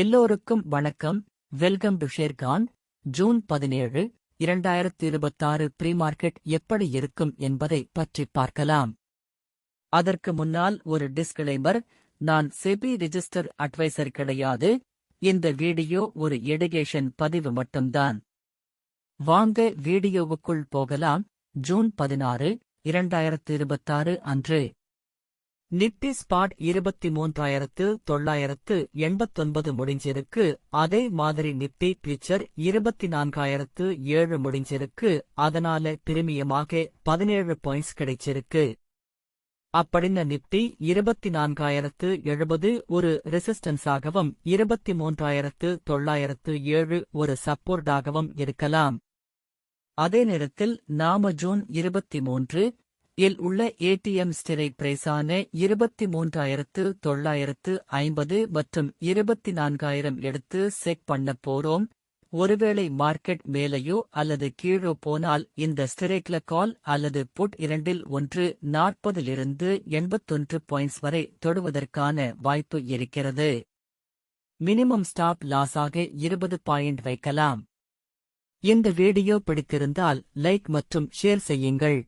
எல்லோருக்கும் வணக்கம். Welcome to Sher Khan. June 17, 2026 ப்ரீமார்க்கெட் எப்படி இருக்கும் என்பதை பற்றி பார்க்கலாம். அதற்கு முன்னால் ஒரு டிஸ்க்ளைமர், நான் செபி ரிஜிஸ்டர் அட்வைசர் கிடையாது. இந்த வீடியோ ஒரு எடுகேஷன் பதிவு மட்டும்தான். வாங்க வீடியோவுக்குள் போகலாம். ஜூன் 16, 2026 அன்று நிப்டி ஸ்பாட் 23,989 முடிஞ்சிருக்கு. அதே மாதிரி நிப்டி ஃபியூச்சர் 24,007 முடிஞ்சிருக்கு. அதனால பிரீமியமாக 17 பாயிண்ட்ஸ் கிடைச்சிருக்கு. அப்படின்ன நிப்டி 24,070 ஒரு ரெசிஸ்டன்ஸாகவும் 23,907 ஒரு சப்போர்ட்டாகவும் இருக்கலாம். அதே நேரத்தில் நாம ஜூன் 23 இல் உள்ள ஏடிஎம் ஸ்ட்ரைக் பிரைஸான 23,950 மற்றும் 24,000 எடுத்து செக் பண்ண போறோம். ஒருவேளை மார்க்கெட் மேலேயோ அல்லது கீழோ போனால் இந்த ஸ்ட்ரைக்ல கால் அல்லது புட் இரண்டில் ஒன்று 40லிருந்து 81 பாயிண்ட்ஸ் வரை தொடுவதற்கான வாய்ப்பு இருக்கிறது. மினிமம் ஸ்டாப் லாஸாக 20 பாயிண்ட் வைக்கலாம். இந்த வீடியோ பிடித்திருந்தால் லைக் மற்றும் ஷேர் செய்யுங்கள்.